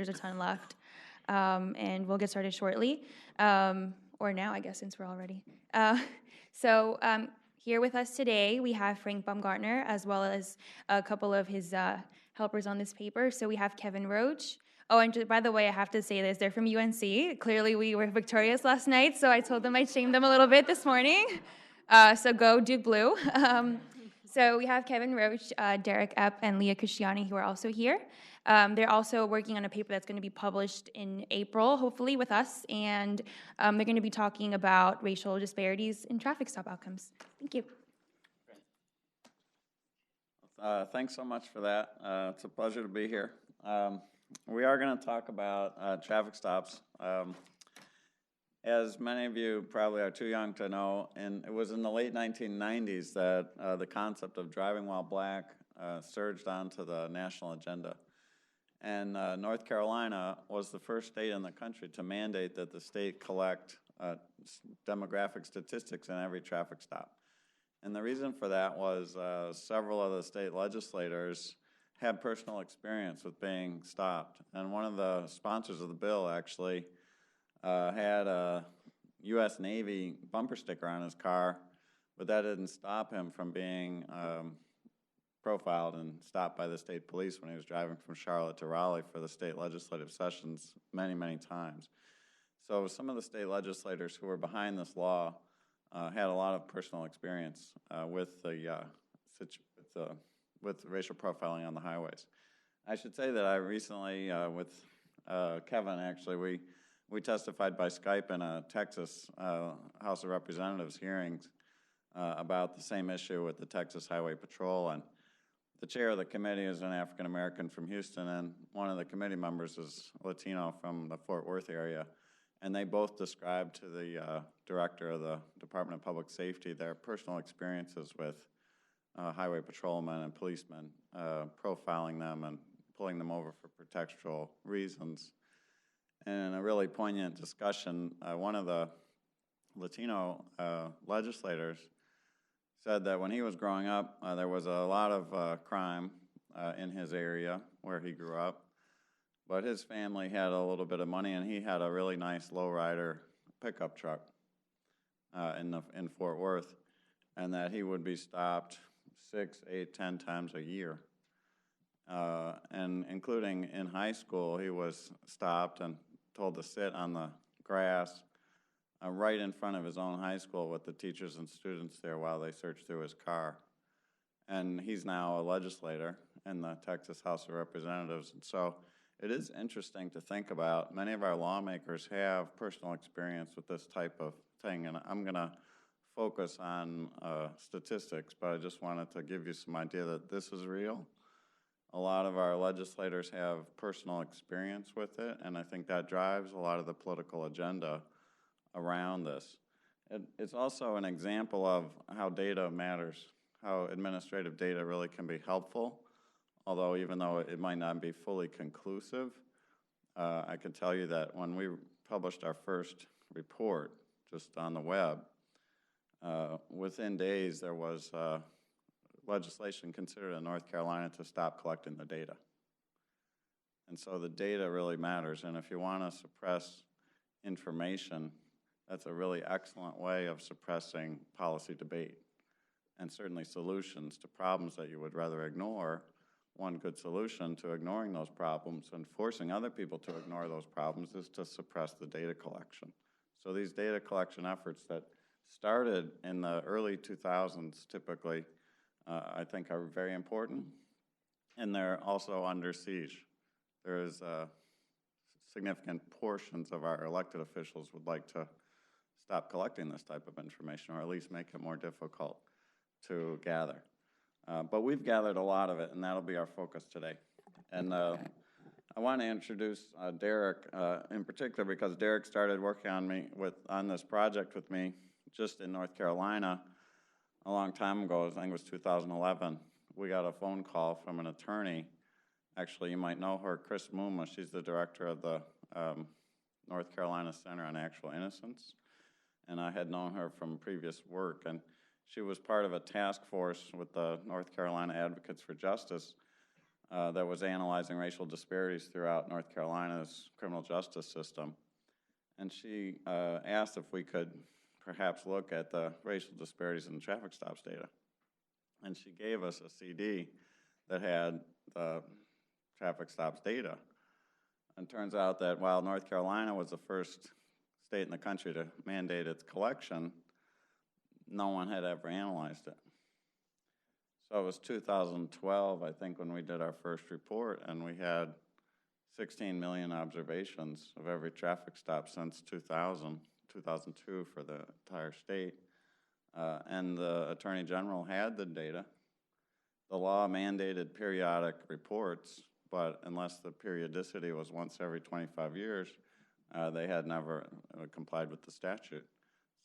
there's a ton left. And we'll get started shortly, or now, I guess, since we're all ready. So here with us today, we have Frank Baumgartner, as well as a couple of his helpers on this paper. So we have Kevin Roach. Oh, and by the way, I have to say this, they're from UNC. Clearly, we were victorious last night, so I told them I'd shame them a little bit this morning. So go Duke Blue. So we have Kevin Roach, Derek Epp, and Leah Christiani, who are also here. They're also working on a paper that's going to be published in April, hopefully, with us, and they're going to be talking about racial disparities in traffic stop outcomes. Thank you. Thanks so much for that. It's a pleasure to be here. We are going to talk about traffic stops. As many of you probably are too young to know, and it was in the late 1990s that the concept of driving while black surged onto the national agenda. And North Carolina was the first state in the country to mandate that the state collect demographic statistics in every traffic stop. And the reason for that was several of the state legislators had personal experience with being stopped. And one of the sponsors of the bill actually had a U.S. Navy bumper sticker on his car, but that didn't stop him from being profiled and stopped by the state police when he was driving from Charlotte to Raleigh for the state legislative sessions many, many times. So some of the state legislators who were behind this law had a lot of personal experience with racial profiling on the highways. I should say that I recently, with Kevin, actually, we testified by Skype in a Texas House of Representatives hearings about the same issue with the Texas Highway Patrol. And the chair of the committee is an African American from Houston, and one of the committee members is Latino from the Fort Worth area. And they both described to the director of the Department of Public Safety their personal experiences with highway patrolmen and policemen, profiling them and pulling them over for pretextual reasons. And in a really poignant discussion, one of the Latino legislators said that when he was growing up, there was a lot of crime in his area where he grew up. But his family had a little bit of money, and he had a really nice lowrider pickup truck in Fort Worth, and that he would be stopped 6, 8, 10 times a year. And including in high school, he was stopped and told to sit on the grass right in front of his own high school with the teachers and students there while they searched through his car. And he's now a legislator in the Texas House of Representatives. And so it is interesting to think about. Many of our lawmakers have personal experience with this type of thing, and I'm going to focus on statistics, but I just wanted to give you some idea that this is real. A lot of our legislators have personal experience with it, and I think that drives a lot of the political agenda around this. It's also an example of how data matters, how administrative data really can be helpful, although even though it might not be fully conclusive, I can tell you that when we published our first report just on the web, within days there was legislation considered in North Carolina to stop collecting the data. And so the data really matters, and if you want to suppress information, that's a really excellent way of suppressing policy debate and certainly solutions to problems that you would rather ignore. One good solution to ignoring those problems and forcing other people to ignore those problems is to suppress the data collection. So these data collection efforts that started in the early 2000s typically, I think are very important, and they're also under siege. There is significant portions of our elected officials would like to stop collecting this type of information, or at least make it more difficult to gather. But we've gathered a lot of it, and that'll be our focus today. And I want to introduce Derek in particular, because Derek started working on this project with me just in North Carolina a long time ago. I think it was 2011. We got a phone call from an attorney. Actually, you might know her, Chris Muma. She's the director of the North Carolina Center on Actual Innocence. And I had known her from previous work. And she was part of a task force with the North Carolina Advocates for Justice that was analyzing racial disparities throughout North Carolina's criminal justice system. And she asked if we could perhaps look at the racial disparities in the traffic stops data. And she gave us a CD that had the traffic stops data. And it turns out that while North Carolina was the first state in the country to mandate its collection, no one had ever analyzed it. So it was 2012, I think, when we did our first report, and we had 16 million observations of every traffic stop since 2002 for the entire state. And the Attorney General had the data. The law mandated periodic reports, but unless the periodicity was once every 25 years, they had never complied with the statute.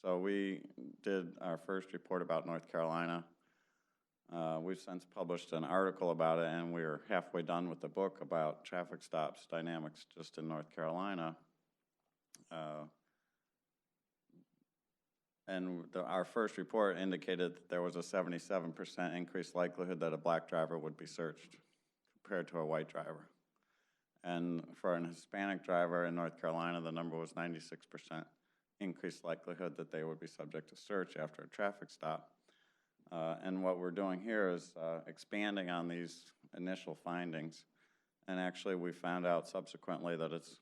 So we did our first report about North Carolina. We've since published an article about it, and we're halfway done with the book about traffic stops dynamics just in North Carolina. Our first report indicated that there was a 77% increased likelihood that a black driver would be searched compared to a white driver. And for an Hispanic driver in North Carolina, the number was 96% increased likelihood that they would be subject to search after a traffic stop. And what we're doing here is expanding on these initial findings. And actually, we found out subsequently that it's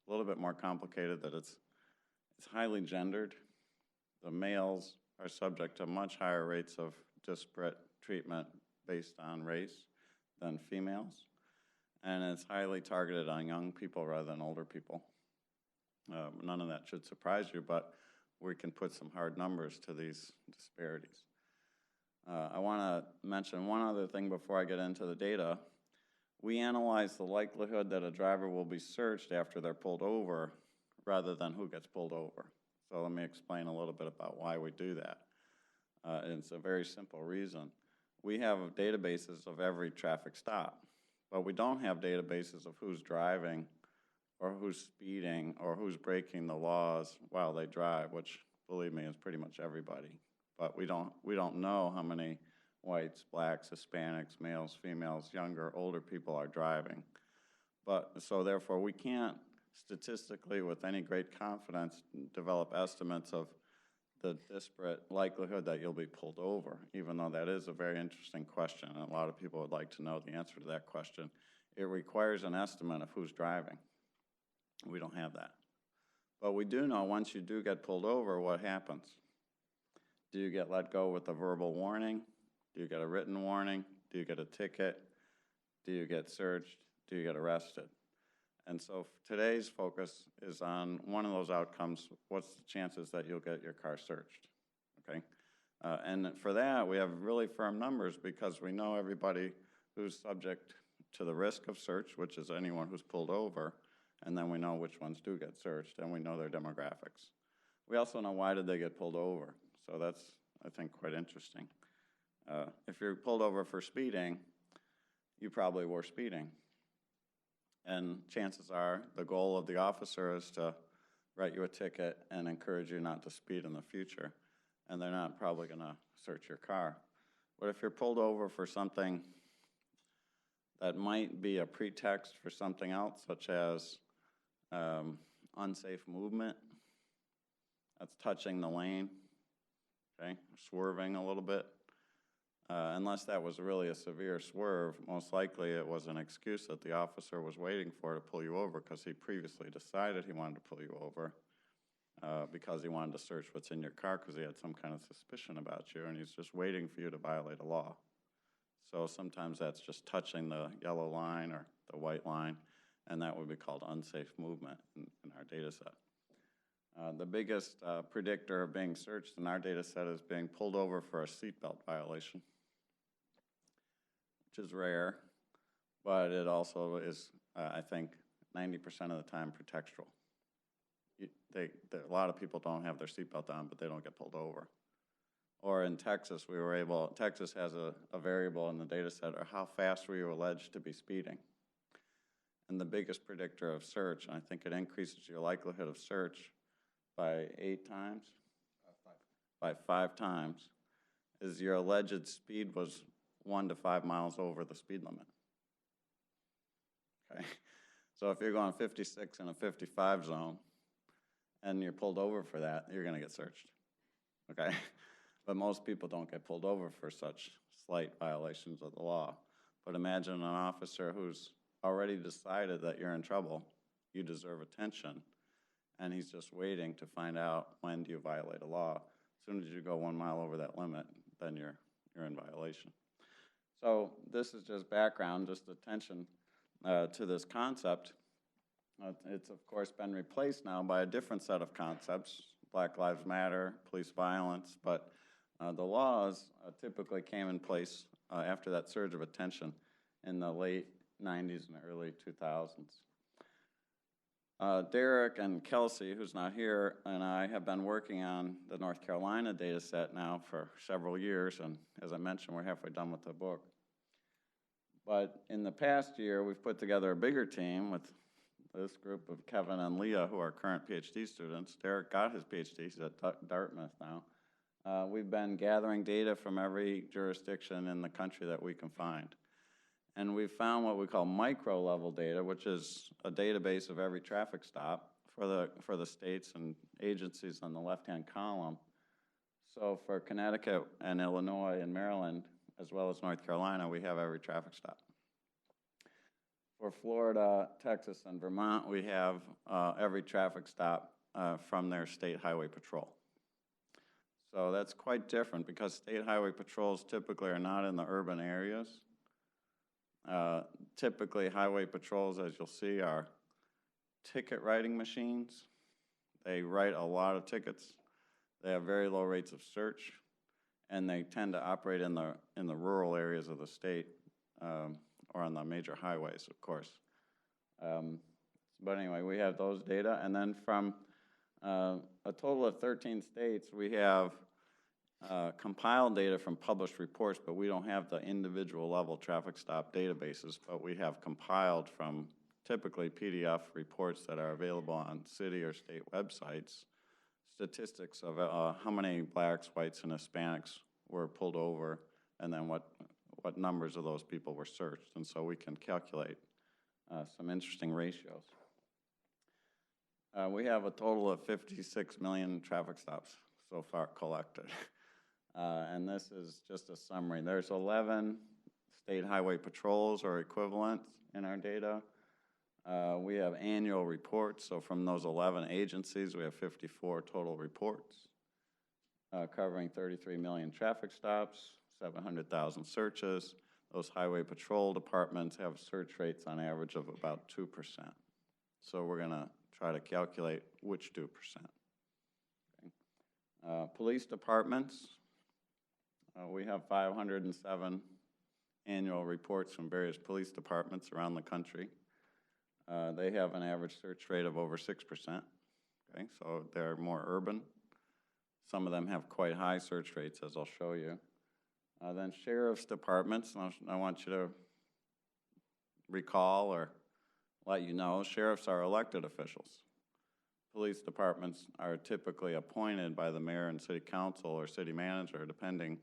a little bit more complicated, that it's highly gendered. The males are subject to much higher rates of disparate treatment based on race than females. And it's highly targeted on young people rather than older people. None of that should surprise you, but we can put some hard numbers to these disparities. I want to mention one other thing before I get into the data. We analyze the likelihood that a driver will be searched after they're pulled over rather than who gets pulled over. So let me explain a little bit about why we do that. It's a very simple reason. We have databases of every traffic stop, but we don't have databases of who's driving or who's speeding or who's breaking the laws while they drive, which, believe me, is pretty much everybody. But we don't know how many whites, blacks, Hispanics, males, females, younger, older people are driving. So therefore, we can't statistically, with any great confidence, develop estimates of the disparate likelihood that you'll be pulled over, even though that is a very interesting question, and a lot of people would like to know the answer to that question. It requires an estimate of who's driving. We don't have that. But we do know once you do get pulled over, what happens. Do you get let go with a verbal warning? Do you get a written warning? Do you get a ticket? Do you get searched? Do you get arrested? And so today's focus is on one of those outcomes. What's the chances that you'll get your car searched? Okay? And for that, we have really firm numbers because we know everybody who's subject to the risk of search, which is anyone who's pulled over, and then we know which ones do get searched, and we know their demographics. We also know why did they get pulled over. So that's, I think, quite interesting. If you're pulled over for speeding, you probably were speeding. And chances are the goal of the officer is to write you a ticket and encourage you not to speed in the future. And they're not probably going to search your car. But if you're pulled over for something that might be a pretext for something else, such as unsafe movement, that's touching the lane, okay, swerving a little bit. Unless that was really a severe swerve, most likely it was an excuse that the officer was waiting for to pull you over because he previously decided he wanted to pull you over because he wanted to search what's in your car because he had some kind of suspicion about you, and he's just waiting for you to violate a law. So sometimes that's just touching the yellow line or the white line, and that would be called unsafe movement in our data set. The biggest predictor of being searched in our data set is being pulled over for a seatbelt violation, which is rare, but it also is, I think, 90% of the time pretextual. A lot of people don't have their seatbelt on, but they don't get pulled over. Or in Texas, Texas has a variable in the data set, or how fast were you alleged to be speeding? And the biggest predictor of search, and I think it increases your likelihood of search by 8 times, by 5 times, is your alleged speed was 1 to 5 miles over the speed limit. okay? So if you're going 56 in a 55 zone and you're pulled over for that, you're going to get searched, okay? But most people don't get pulled over for such slight violations of the law. But imagine an officer who's already decided that you're in trouble, you deserve attention, and he's just waiting to find out when do you violate a law. As soon as you go 1 mile over that limit, then you're in violation. So this is just background, just attention to this concept. It's of course been replaced now by a different set of concepts, Black Lives Matter, police violence, but the laws typically came in place after that surge of attention in the late 90s and early 2000s. Derek and Kelsey, who's not here, and I have been working on the North Carolina data set now for several years, and as I mentioned, we're halfway done with the book. But in the past year, we've put together a bigger team with this group of Kevin and Leah, who are current PhD students. Derek got his PhD, he's at Dartmouth now. We've been gathering data from every jurisdiction in the country that we can find. And we've found what we call micro-level data, which is a database of every traffic stop for the states and agencies on the left-hand column. So for Connecticut and Illinois and Maryland, as well as North Carolina, we have every traffic stop. For Florida, Texas, and Vermont, we have every traffic stop from their state highway patrol. So that's quite different because state highway patrols typically are not in the urban areas. Typically, highway patrols, as you'll see, are ticket writing machines. They write a lot of tickets. They have very low rates of search, and they tend to operate in the rural areas of the state or on the major highways, of course. But anyway, we have those data, and then from a total of 13 states, we have compiled data from published reports, but we don't have the individual level traffic stop databases, but we have compiled from typically PDF reports that are available on city or state websites, statistics of how many blacks, whites, and Hispanics were pulled over, and then what numbers of those people were searched. And so we can calculate some interesting ratios. We have a total of 56 million traffic stops so far collected. And this is just a summary. There's 11 state highway patrols or equivalents in our data. We have annual reports, so from those 11 agencies, we have 54 total reports covering 33 million traffic stops, 700,000 searches. Those highway patrol departments have search rates on average of about 2%. So we're going to try to calculate which 2%. Okay. Police departments. We have 507 annual reports from various police departments around the country. They have an average search rate of over 6%. Okay, so they're more urban. Some of them have quite high search rates, as I'll show you. Then sheriff's departments, I want you to recall or let you know, sheriffs are elected officials. Police departments are typically appointed by the mayor and city council or city manager, depending.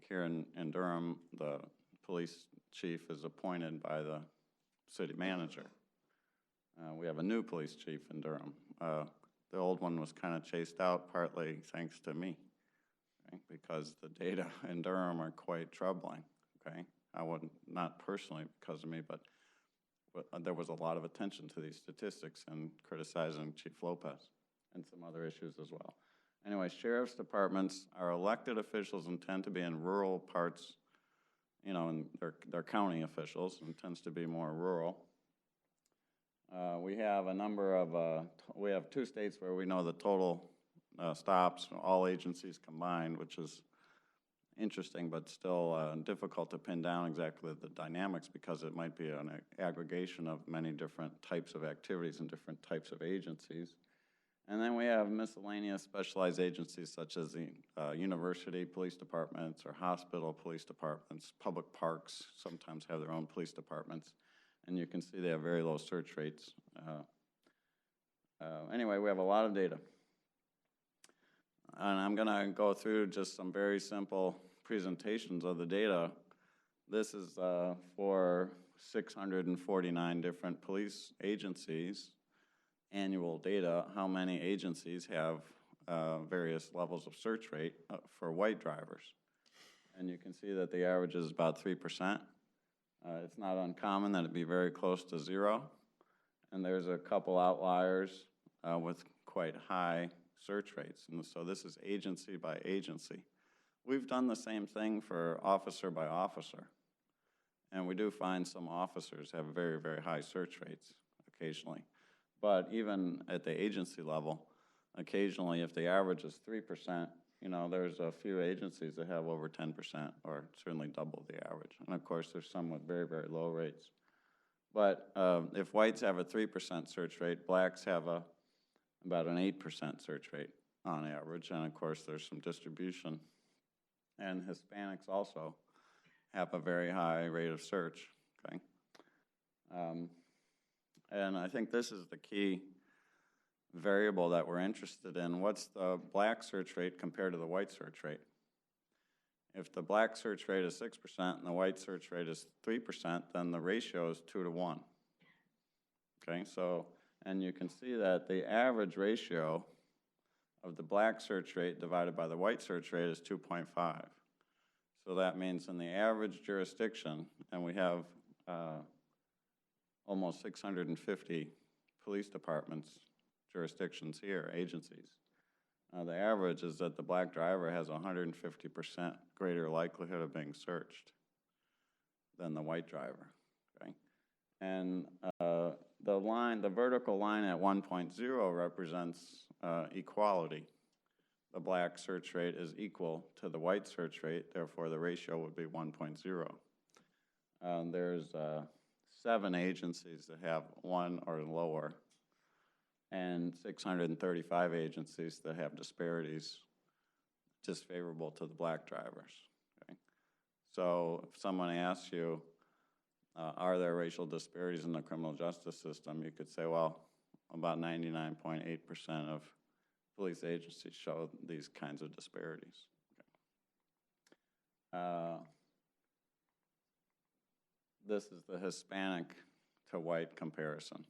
Here in Durham, the police chief is appointed by the city manager. We have a new police chief in Durham. The old one was kind of chased out, partly thanks to me, okay, because the data in Durham are quite troubling. Okay, not personally because of me, but there was a lot of attention to these statistics and criticizing Chief Lopez and some other issues as well. Anyway, sheriff's departments are elected officials and tend to be in rural parts, and they're county officials and tends to be more rural. We have a number of, we have 2 states where we know the total stops, all agencies combined, which is interesting, but still difficult to pin down exactly the dynamics because it might be an aggregation of many different types of activities and different types of agencies. And then we have miscellaneous specialized agencies such as the university police departments or hospital police departments. Public parks sometimes have their own police departments. And you can see they have very low search rates. Anyway, we have a lot of data. And I'm going to go through just some very simple presentations of the data. This is for 649 different police agencies, annual data, how many agencies have various levels of search rate for white drivers. And you can see that the average is about 3%. It's not uncommon that it be very close to 0. And there's a couple outliers with quite high search rates. And so this is agency by agency. We've done the same thing for officer by officer. And we do find some officers have very, very high search rates occasionally. But even at the agency level, occasionally if the average is 3%, you know, there's a few agencies that have over 10% or certainly double the average. And of course, there's some with very, very low rates. But if whites have a 3% search rate, blacks have about an 8% search rate on average. And of course, there's some distribution. And Hispanics also have a very high rate of search, okay? And I think this is the key variable that we're interested in. What's the black search rate compared to the white search rate? If the black search rate is 6% and the white search rate is 3%, then the ratio is 2 to 1. Okay, so, and you can see that the average ratio of the black search rate divided by the white search rate is 2.5. So that means in the average jurisdiction, and we have almost 650 police departments, jurisdictions here, agencies. The average is that the black driver has 150% greater likelihood of being searched than the white driver, okay? And the vertical line at 1.0 represents equality. The black search rate is equal to the white search rate, therefore the ratio would be 1.0. There's 7 agencies that have 1 or lower, and 635 agencies that have disparities disfavorable to the black drivers. Okay? So if someone asks you, are there racial disparities in the criminal justice system, you could say, well, about 99.8% of police agencies show these kinds of disparities. Okay. This is the Hispanic to white comparison.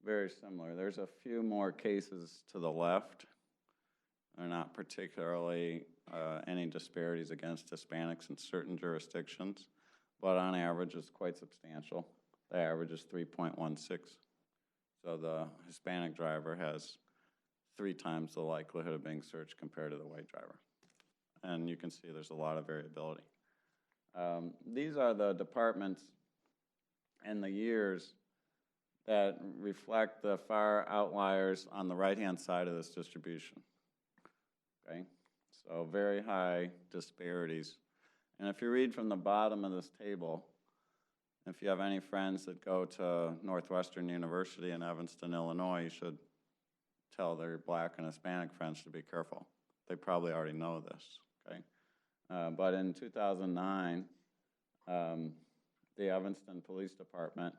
Very similar. There's a few more cases to the left. There are not particularly any disparities against Hispanics in certain jurisdictions, but on average it's quite substantial. The average is 3.16. So the Hispanic driver has 3 times the likelihood of being searched compared to the white driver. And you can see there's a lot of variability. These are the departments and the years that reflect the far outliers on the right-hand side of this distribution. Okay, so very high disparities. And if you read from the bottom of this table, if you have any friends that go to Northwestern University in Evanston, Illinois, you should tell their black and Hispanic friends to be careful. They probably already know this, okay? But in 2009, the Evanston Police Department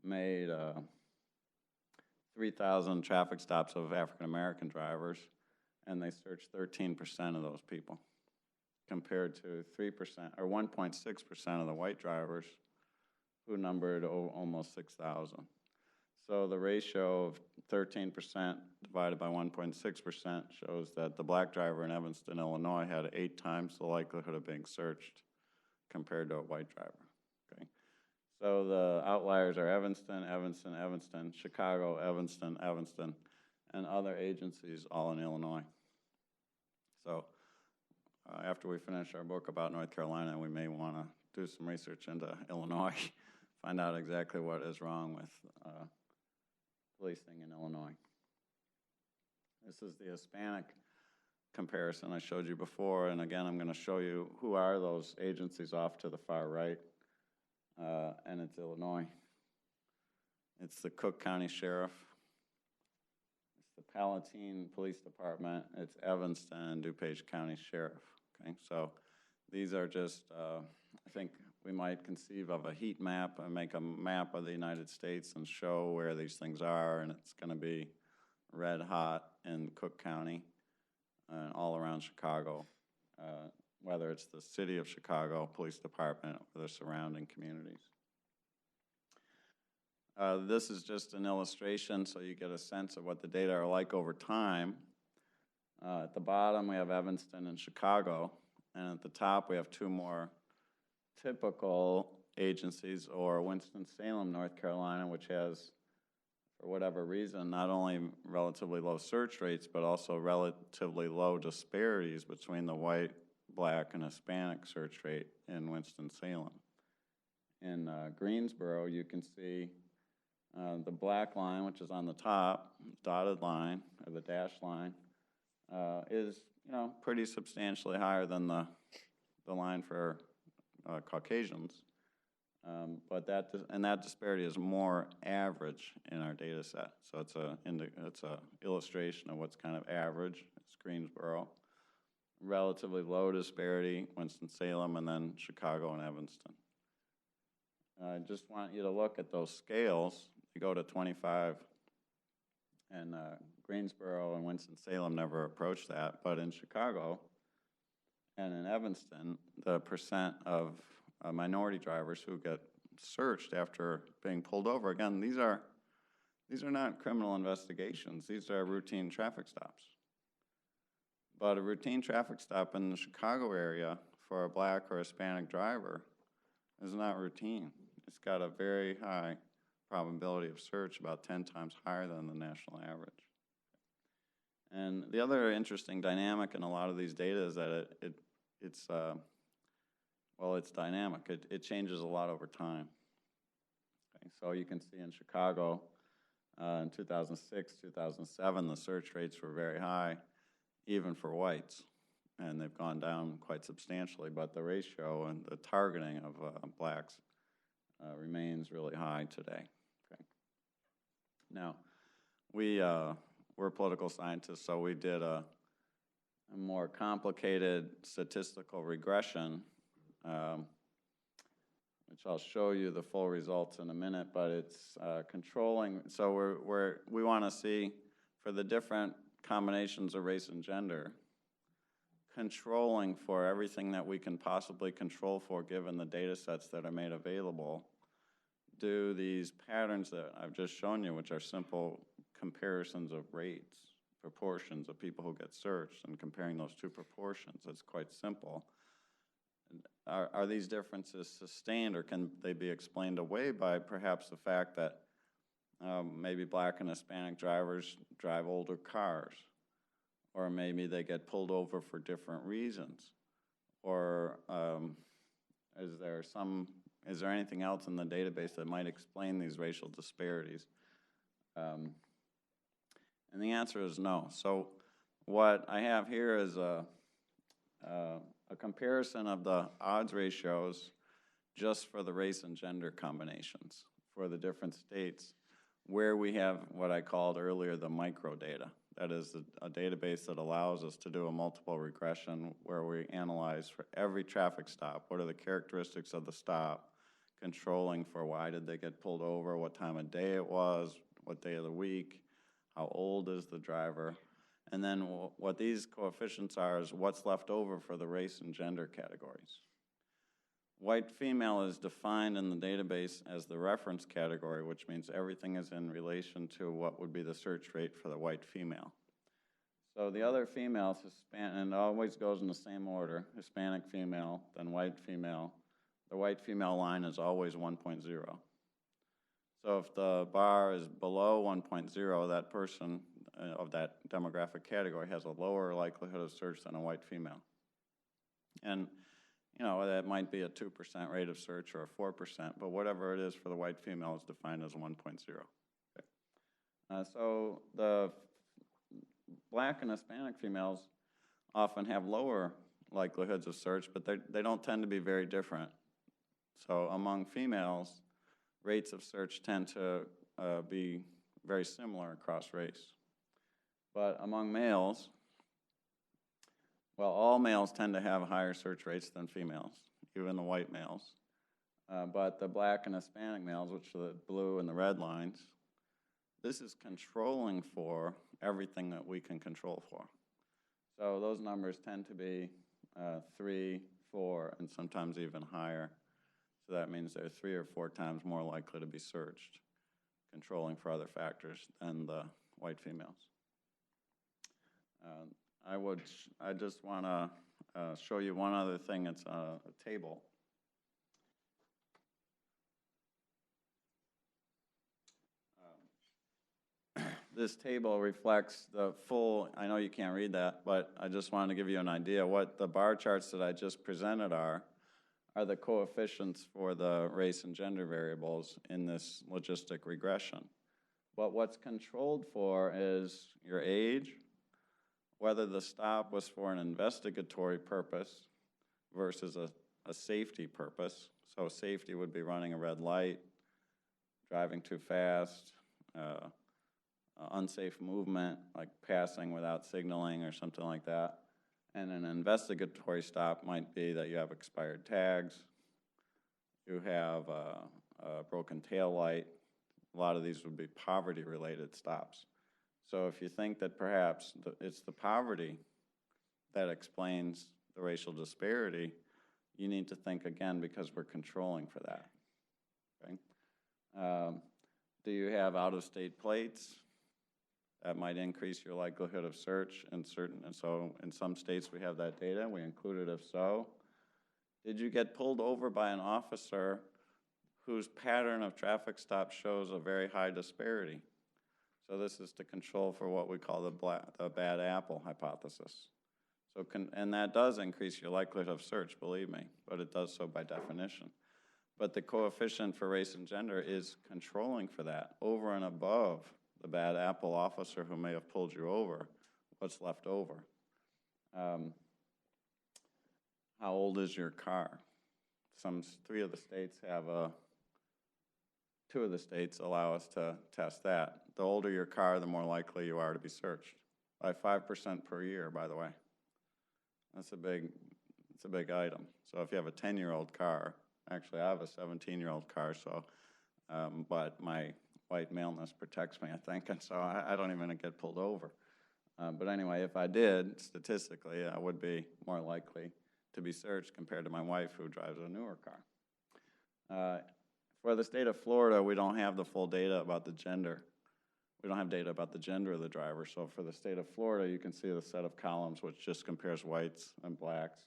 made 3,000 traffic stops of African-American drivers, and they searched 13% of those people, compared to 3% or 1.6% of the white drivers, who numbered almost 6,000. So the ratio of 13% divided by 1.6% shows that the black driver in Evanston, Illinois had 8 times the likelihood of being searched compared to a white driver. Okay. So the outliers are Evanston, Evanston, Evanston, Chicago, Evanston, Evanston, and other agencies all in Illinois. So after we finish our book about North Carolina, we may want to do some research into Illinois, find out exactly what is wrong with policing in Illinois. This is the Hispanic comparison I showed you before, and again I'm going to show you who are those agencies off to the far right, and it's Illinois. It's the Cook County Sheriff, it's the Palatine Police Department, it's Evanston and DuPage County Sheriff. Okay, so these are just, I think we might conceive of a heat map and make a map of the United States and show where these things are, and it's going to be red hot in Cook County and all around Chicago, whether it's the city of Chicago Police Department or the surrounding communities. This is just an illustration so you get a sense of what the data are like over time. At the bottom, we have Evanston and Chicago, and at the top, we have two more typical agencies, or Winston-Salem, North Carolina, which has, for whatever reason, not only relatively low search rates, but also relatively low disparities between the white, black, and Hispanic search rate in Winston-Salem. In Greensboro, you can see the black line, which is on the top, dotted line, or the dashed line, is pretty substantially higher than the line for Caucasians. But that disparity is more average in our data set. So it's a illustration of what's kind of average. It's Greensboro. Relatively low disparity, Winston-Salem, and then Chicago and Evanston. I just want you to look at those scales. You go to 25, and Greensboro and Winston-Salem never approached that. But in Chicago and in Evanston, the percent of minority drivers who get searched after being pulled over, again, these are not criminal investigations. These are routine traffic stops. But a routine traffic stop in the Chicago area for a black or Hispanic driver is not routine. It's got a very high probability of search, about 10 times higher than the national average. And the other interesting dynamic in a lot of these data is that it's dynamic. It changes a lot over time. Okay, so you can see in Chicago in 2006, 2007, the search rates were very high, even for whites, and they've gone down quite substantially, but the ratio and the targeting of blacks remains really high today. Okay. Now, we're political scientists, so we did a more complicated statistical regression, which I'll show you the full results in a minute, but it's controlling. So we want to see for the different combinations of race and gender, controlling for everything that we can possibly control for given the data sets that are made available. Do these patterns that I've just shown you, which are simple comparisons of rates, proportions of people who get searched, and comparing those two proportions, it's quite simple. Are these differences sustained, or can they be explained away by perhaps the fact that maybe black and Hispanic drivers drive older cars, or maybe they get pulled over for different reasons, or is there anything else in the database that might explain these racial disparities? And the answer is no. So what I have here is a comparison of the odds ratios just for the race and gender combinations for the different states, where we have what I called earlier the microdata. That is a database that allows us to do a multiple regression where we analyze for every traffic stop, what are the characteristics of the stop, controlling for why did they get pulled over, what time of day it was, what day of the week, how old is the driver, and then what these coefficients are is what's left over for the race and gender categories. White female is defined in the database as the reference category, which means everything is in relation to what would be the search rate for the white female. So the other females, Hispanic, and it always goes in the same order, Hispanic female, then white female. The white female line is always 1.0. So if the bar is below 1.0, that person of that demographic category has a lower likelihood of search than a white female. And that might be a 2% rate of search or a 4%, but whatever it is for the white female is defined as 1.0. Okay. So the black and Hispanic females often have lower likelihoods of search, but they don't tend to be very different. So among females, rates of search tend to be very similar across race. But among males, well, all males tend to have higher search rates than females, even the white males. But the black and Hispanic males, which are the blue and the red lines, this is controlling for everything that we can control for. So those numbers tend to be 3, 4, and sometimes even higher. So that means they're 3 or 4 times more likely to be searched. controlling for other factors than the white females. I just want to show you one other thing. It's a table. This table reflects the full, I know you can't read that, but I just wanted to give you an idea. What the bar charts that I just presented are the coefficients for the race and gender variables in this logistic regression. But what's controlled for is your age, whether the stop was for an investigatory purpose versus a safety purpose. So safety would be running a red light, driving too fast, unsafe movement, like passing without signaling or something like that. And an investigatory stop might be that you have expired tags, you have a broken tail light. A lot of these would be poverty-related stops. So if you think that perhaps it's the poverty that explains the racial disparity, you need to think again because we're controlling for that. Okay? Do you have out-of-state plates? That might increase your likelihood of search and so in some states we have that data, we include it if so. Did you get pulled over by an officer whose pattern of traffic stops shows a very high disparity? So this is to control for what we call the bad apple hypothesis. So and that does increase your likelihood of search, believe me, but it does so by definition. But the coefficient for race and gender is controlling for that over and above the bad apple officer who may have pulled you over, what's left over. How old is your car? Three of the states have two of the states allow us to test that. The older your car, the more likely you are to be searched. By 5% per year, by the way. It's a big item. So if you have a 10-year-old car, actually I have a 17-year-old car, so, but my white maleness protects me, I think, and so I don't even get pulled over. But anyway, if I did, statistically, I would be more likely to be searched compared to my wife who drives a newer car. For the state of Florida, we don't have the full data about the gender. We don't have data about the gender of the driver, so for the state of Florida, you can see the set of columns which just compares whites and blacks.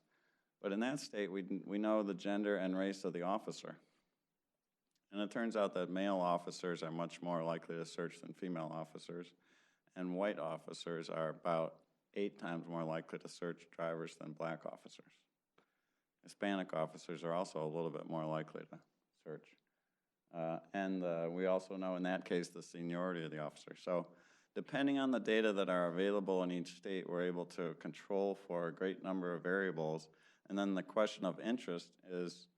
But in that state, we know the gender and race of the officer. And it turns out that male officers are much more likely to search than female officers, and white officers are about 8 times more likely to search drivers than black officers. Hispanic officers are also a little bit more likely to search. And we also know in that case the seniority of the officer. So depending on the data that are available in each state, we're able to control for a great number of variables. And then the question of interest is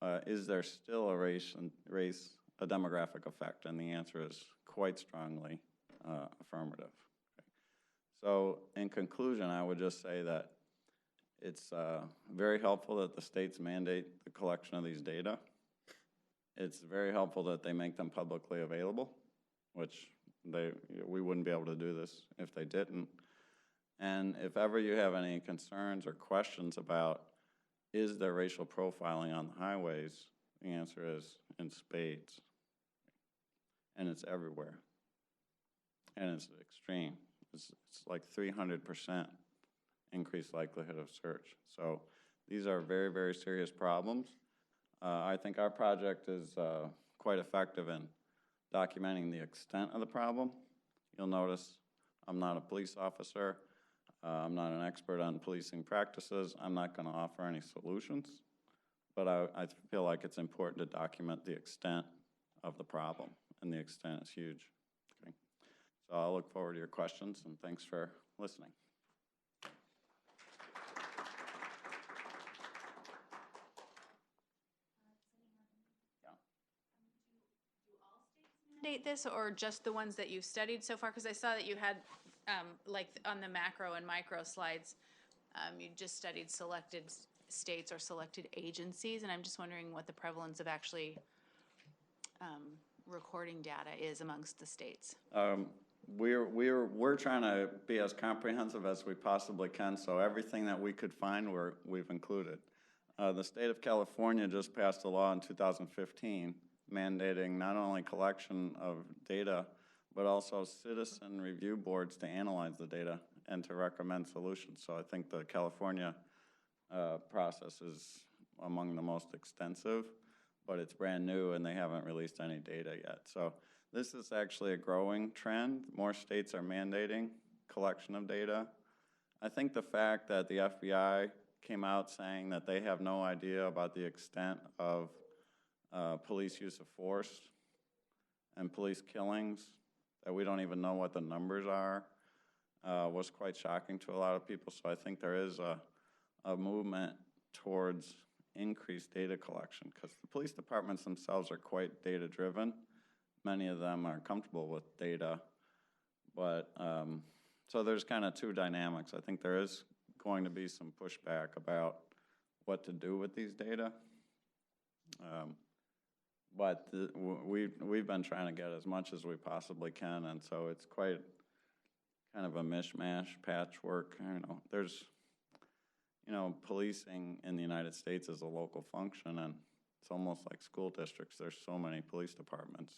there still a demographic effect? And the answer is quite strongly affirmative. Okay. So in conclusion, I would just say that it's very helpful that the states mandate the collection of these data. It's very helpful that they make them publicly available, which we wouldn't be able to do this if they didn't. And if ever you have any concerns or questions about is there racial profiling on the highways, the answer is in spades. And it's everywhere. And it's extreme. It's like 300% increased likelihood of search. So these are very, very serious problems. I think our project is quite effective in documenting the extent of the problem. You'll notice I'm not a police officer. I'm not an expert on policing practices. I'm not going to offer any solutions, but I feel like it's important to document the extent of the problem, and the extent is huge. Okay. So I'll look forward to your questions, and thanks for listening. Mandate this, or just the ones that you've studied so far? Because I saw that you had, like on the macro and micro slides, you just studied selected states or selected agencies, and I'm just wondering what the prevalence of actually recording data is amongst the states. We're trying to be as comprehensive as we possibly can, so everything that we could find we've included. The state of California just passed a law in 2015 mandating not only collection of data, but also citizen review boards to analyze the data and to recommend solutions. So I think the California process is among the most extensive, but it's brand new and they haven't released any data yet. So this is actually a growing trend. More states are mandating collection of data. I think the fact that the FBI came out saying that they have no idea about the extent of police use of force and police killings, that we don't even know what the numbers are, was quite shocking to a lot of people. So I think there is a movement towards increased data collection because the police departments themselves are quite data-driven. Many of them are comfortable with data, but so there's kind of two dynamics. I think there is going to be some pushback about what to do with these data. But we've been trying to get as much as we possibly can, and so it's quite kind of a mishmash, patchwork. There's, policing in the United States is a local function, and it's almost like school districts. There's so many police departments.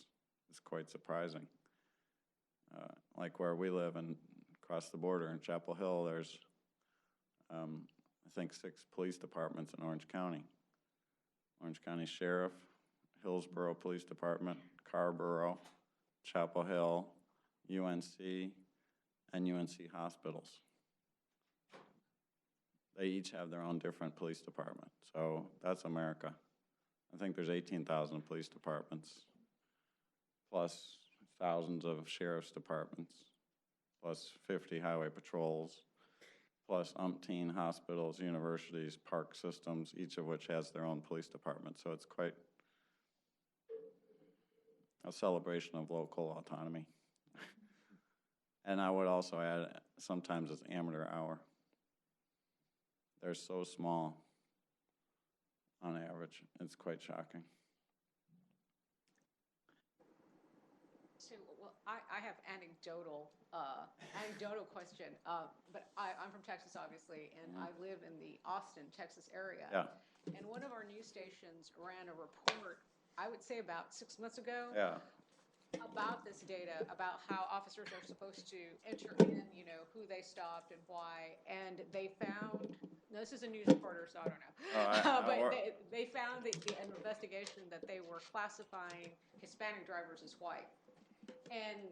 It's quite surprising. Like where we live and across the border in Chapel Hill, there's, I think, 6 police departments in Orange County. Orange County Sheriff, Hillsborough Police Department, Carborough, Chapel Hill, UNC, and UNC hospitals. They each have their own different police department. So that's America. I think there's 18,000 police departments, plus thousands of sheriff's departments, plus 50 highway patrols, plus umpteen hospitals, universities, park systems, each of which has their own police department. So it's quite a celebration of local autonomy. And I would also add, sometimes it's amateur hour. They're so small on average. It's quite shocking. So, well, I have anecdotal question, but I'm from Texas, obviously, and I live in the Austin, Texas area. Yeah. And one of our news stations ran a report, I would say about 6 months ago, about this data, about how officers are supposed to enter in, who they stopped and why, and they found, this is a news reporter, so I don't know, but they found an investigation that they were classifying Hispanic drivers as white. And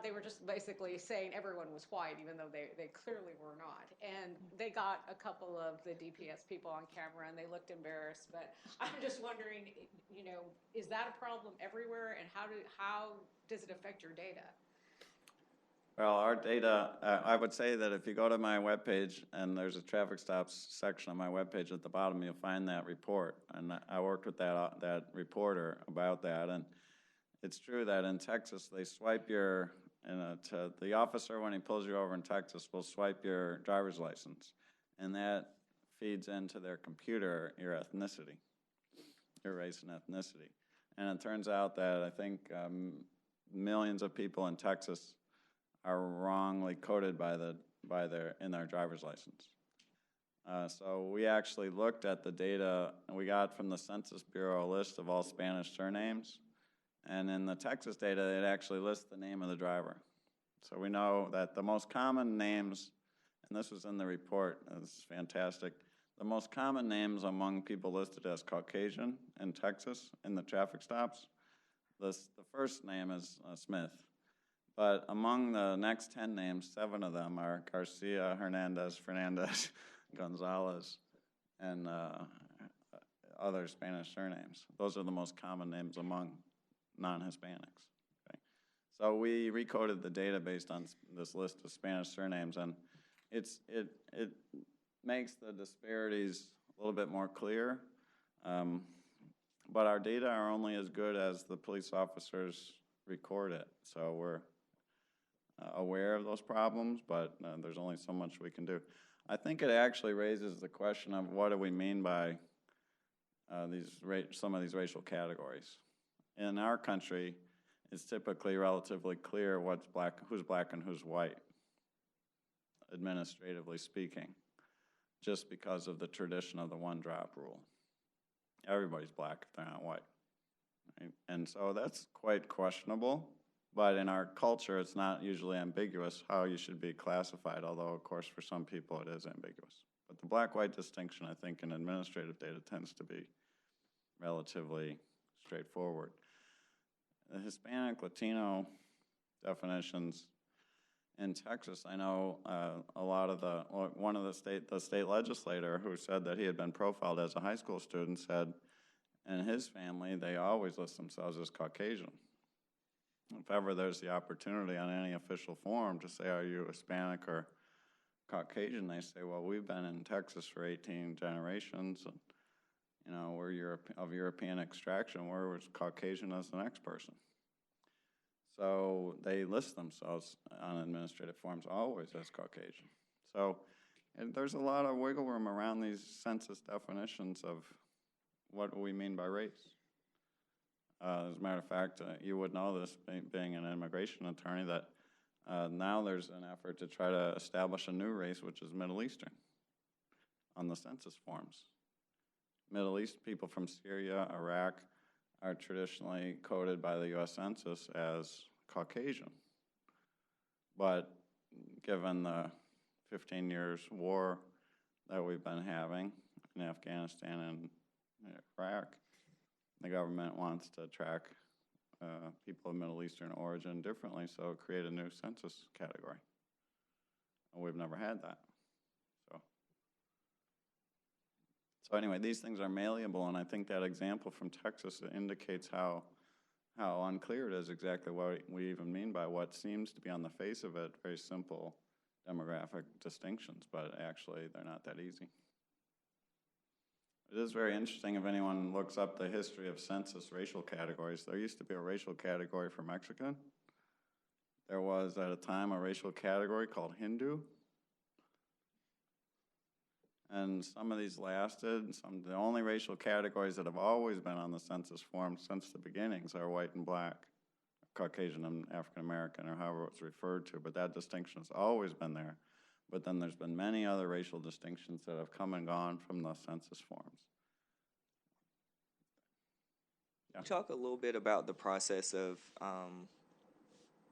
they were just basically saying everyone was white, even though they clearly were not. And they got a couple of the DPS people on camera, and they looked embarrassed. But I'm just wondering, is that a problem everywhere, and how does it affect your data? Well, our data, I would say that if you go to my webpage, and there's a traffic stops section on my webpage at the bottom, you'll find that report. And I worked with that reporter about that, and it's true that in Texas, they swipe the officer, when he pulls you over in Texas, will swipe your driver's license. And that feeds into their computer your ethnicity, your race and ethnicity. And it turns out that I think millions of people in Texas are wrongly coded in their driver's license. So we actually looked at the data, and we got from the Census Bureau a list of all Spanish surnames. And in the Texas data, it actually lists the name of the driver. So we know that the most common names, and this was in the report, this is fantastic, the most common names among people listed as Caucasian in Texas in the traffic stops, the first name is Smith. But among the next 10 names, 7 of them are Garcia, Hernandez, Fernandez, Gonzalez, and other Spanish surnames. Those are the most common names among non-Hispanics. Okay? So we recoded the data based on this list of Spanish surnames, and it makes the disparities a little bit more clear. But our data are only as good as the police officers record it. So we're aware of those problems, but there's only so much we can do. I think it actually raises the question of what do we mean by some of these racial categories. In our country, it's typically relatively clear who's black and who's white, administratively speaking, just because of the tradition of the one-drop rule. Everybody's black if they're not white. right? And so that's quite questionable, but in our culture, it's not usually ambiguous how you should be classified, although, of course, for some people it is ambiguous. But the black-white distinction, I think, in administrative data tends to be relatively straightforward. The Hispanic, Latino definitions in Texas, I know a lot of one of the state legislator who said that he had been profiled as a high school student said in his family, they always list themselves as Caucasian. If ever there's the opportunity on any official form to say, are you Hispanic or Caucasian, they say, well, we've been in Texas for 18 generations, and you know, we're of European extraction, we're Caucasian as the next person. So they list themselves on administrative forms always as Caucasian. So there's a lot of wiggle room around these census definitions of what we mean by race. As a matter of fact, you would know this being an immigration attorney that now there's an effort to try to establish a new race, which is Middle Eastern, on the census forms. Middle East people from Syria, Iraq, are traditionally coded by the U.S. Census as Caucasian. But given the 15 years war that we've been having in Afghanistan and Iraq, the government wants to track people of Middle Eastern origin differently, so create a new census category. And we've never had that. So anyway, these things are malleable, and I think that example from Texas indicates how unclear it is exactly what we even mean by what seems to be on the face of it very simple demographic distinctions, but actually they're not that easy. It is very interesting if anyone looks up the history of census racial categories. There used to be a racial category for Mexican. There was at a time a racial category called Hindu. And some of these lasted. The only racial categories that have always been on the census form since the beginnings are white and black, Caucasian and African American, or however it's referred to. But that distinction has always been there. But then there's been many other racial distinctions that have come and gone from the census forms. Yeah. Talk a little bit about the process of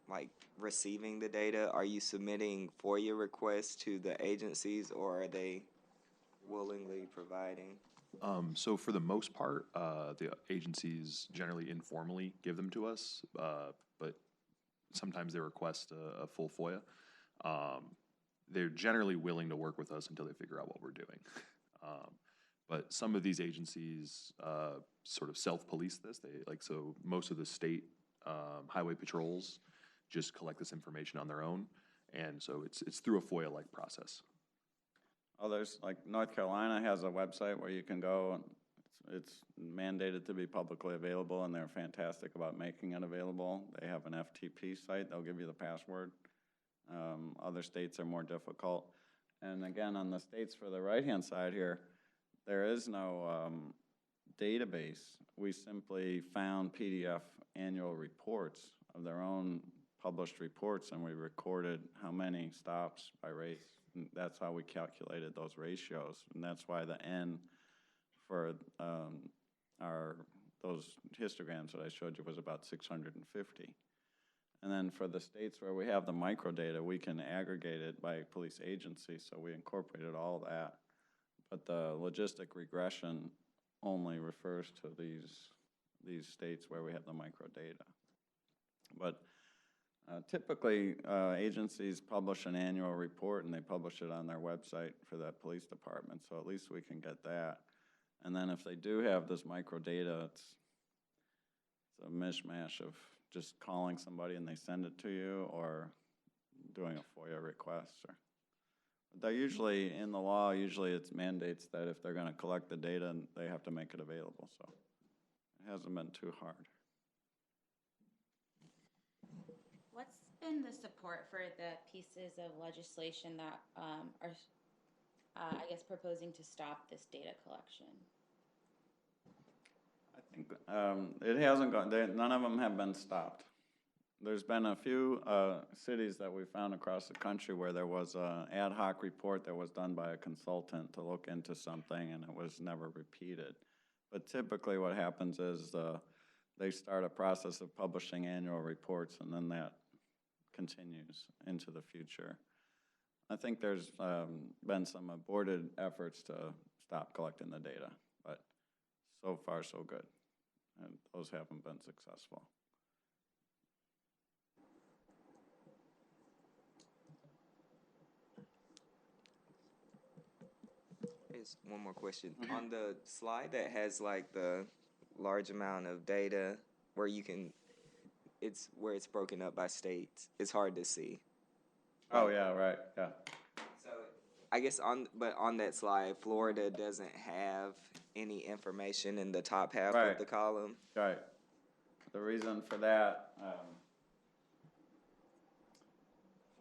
like receiving the data. Are you submitting FOIA requests to the agencies, or are they willingly providing? So for the most part, the agencies generally informally give them to us, but sometimes they request a full FOIA. They're generally willing to work with us until they figure out what we're doing. But some of these agencies sort of self-police this. So most of the state highway patrols just collect this information on their own, and so it's through a FOIA-like process. Oh, there's like North Carolina has a website where you can go. It's mandated to be publicly available, and they're fantastic about making it available. They have an FTP site. They'll give you the password. Other states are more difficult. And again, on the states for the right-hand side here, there is no database. We simply found PDF annual reports of their own published reports, and we recorded how many stops by race. And that's how we calculated those ratios, and that's why the N for those histograms that I showed you was about 650. And then for the states where we have the microdata, we can aggregate it by police agency, so we incorporated all that. But the logistic regression only refers to these states where we have the microdata. But typically, agencies publish an annual report, and they publish it on their website for that police department, so at least we can get that. And then if they do have this microdata, it's a mishmash of just calling somebody and they send it to you, or doing a FOIA request. They're usually, in the law, usually it's mandates that if they're going to collect the data, they have to make it available, so it hasn't been too hard. What's been the support for the pieces of legislation that are, I guess, proposing to stop this data collection? I think it hasn't gone, none of them have been stopped. There's been a few cities that we found across the country where there was an ad hoc report that was done by a consultant to look into something, and it was never repeated. But typically what happens is they start a process of publishing annual reports, and then that continues into the future. I think there's been some aborted efforts to stop collecting the data, but so far so good, and those haven't been successful. Here's one more question. On the slide that has like the large amount of data where you can, it's where it's broken up by states, it's hard to see. Oh, yeah, right, yeah. So I guess on that slide, Florida doesn't have any information in the top half Right. of the column. Right. The reason for that,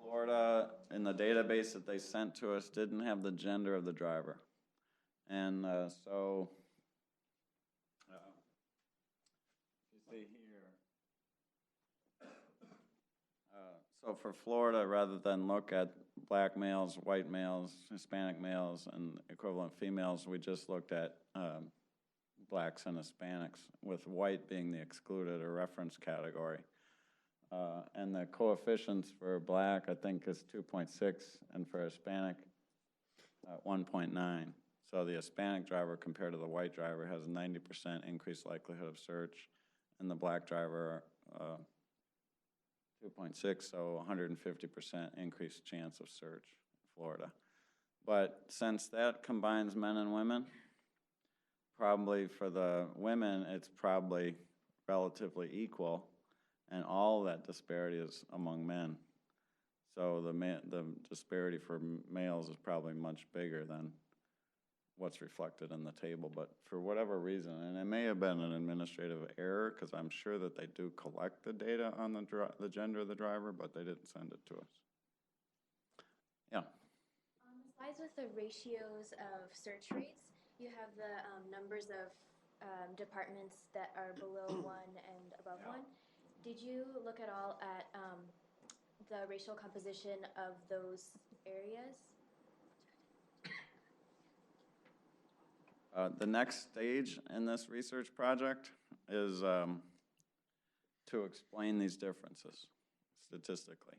Florida, in the database that they sent to us, didn't have the gender of the driver. And so, you see here, so for Florida, rather than look at black males, white males, Hispanic males, and equivalent females, we just looked at blacks and Hispanics, with white being the excluded or reference category. And the coefficients for black, I think, is 2.6, and for Hispanic, 1.9. So the Hispanic driver compared to the white driver has a 90% increased likelihood of search, and the black driver 2.6, so 150% increased chance of search in Florida. But since that combines men and women, probably for the women, it's probably relatively equal, and all that disparity is among men. So the disparity for males is probably much bigger than what's reflected in the table. But for whatever reason, and it may have been an administrative error, because I'm sure that they do collect the data on the gender of the driver, but they didn't send it to us. Yeah. On the slides with the ratios of search rates, you have the numbers of departments that are below 1 and above 1. Did you look at all at the racial composition of those areas? The next stage in this research project is to explain these differences statistically.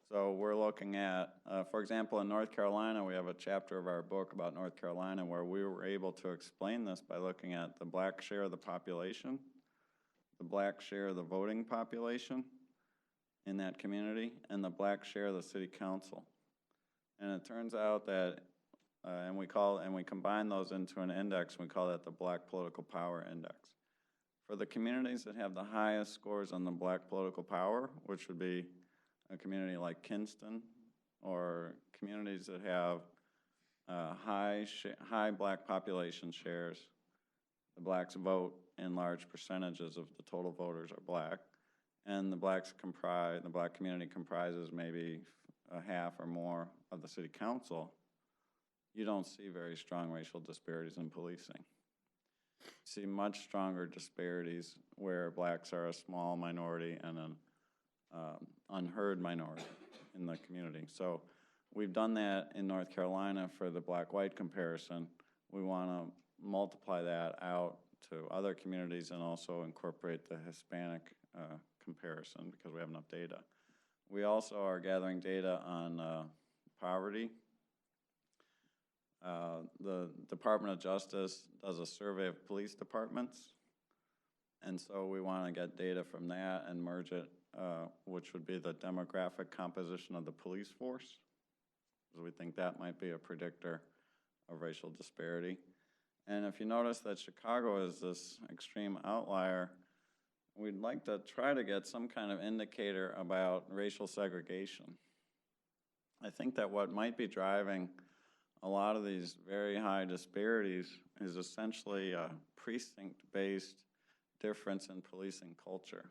So we're looking at, for example, in North Carolina, we have a chapter of our book about North Carolina where we were able to explain this by looking at the black share of the population, the black share of the voting population in that community, and the black share of the city council. And it turns out that, and we combine those into an index, and we call that the Black Political Power Index. For the communities that have the highest scores on the black political power, which would be a community like Kinston, or communities that have high black population shares, the blacks vote in large percentages of the total voters are black, and the black community comprises maybe a half or more of the city council, you don't see very strong racial disparities in policing. You see much stronger disparities where blacks are a small minority and an unheard minority in the community. So we've done that in North Carolina for the black-white comparison. We want to multiply that out to other communities and also incorporate the Hispanic comparison because we have enough data. We also are gathering data on poverty. The Department of Justice does a survey of police departments, and so we want to get data from that and merge it, which would be the demographic composition of the police force, because we think that might be a predictor of racial disparity. And if you notice that Chicago is this extreme outlier, we'd like to try to get some kind of indicator about racial segregation. I think that what might be driving a lot of these very high disparities is essentially a precinct-based difference in policing culture.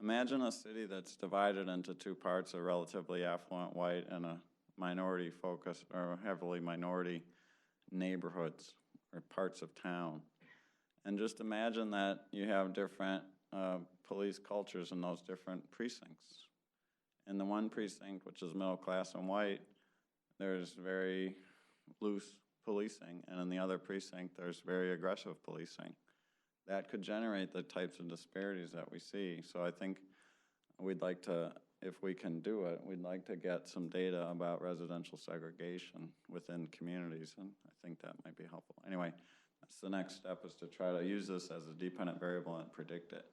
Imagine a city that's divided into two parts, a relatively affluent white and a minority focus or heavily minority neighborhoods or parts of town. And just imagine that you have different police cultures in those different precincts. In the one precinct, which is middle class and white, there's very loose policing, and in the other precinct, there's very aggressive policing. that could generate the types of disparities that we see. So I think we'd like to, if we can do it, we'd like to get some data about residential segregation within communities, and I think that might be helpful. Anyway, that's the next step, is to try to use this as a dependent variable and predict it.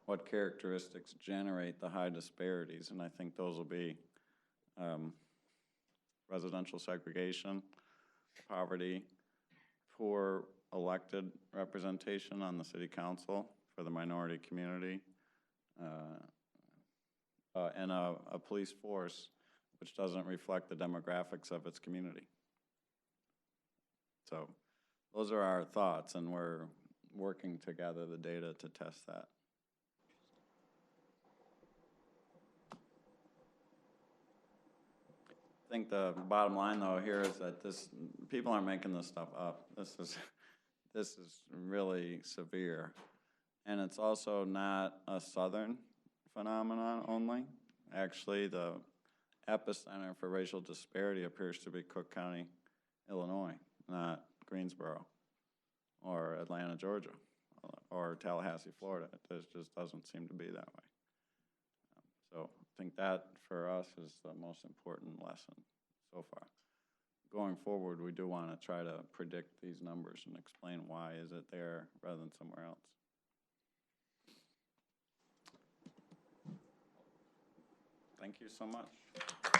What characteristics generate the high disparities? And I think those will be residential segregation, poverty, poor elected representation on the city council for the minority community, and a police force which doesn't reflect the demographics of its community. So those are our thoughts, and we're working to gather the data to test that. I think the bottom line, though, here is that people aren't making this stuff up. This is really severe, and it's also not a southern phenomenon only. Actually, the epicenter for racial disparity appears to be Cook County, Illinois, not Greensboro or Atlanta, Georgia, or Tallahassee, Florida. It just doesn't seem to be that way. So I think that for us is the most important lesson so far. Going forward, we do want to try to predict these numbers and explain why is it there rather than somewhere else. Thank you so much.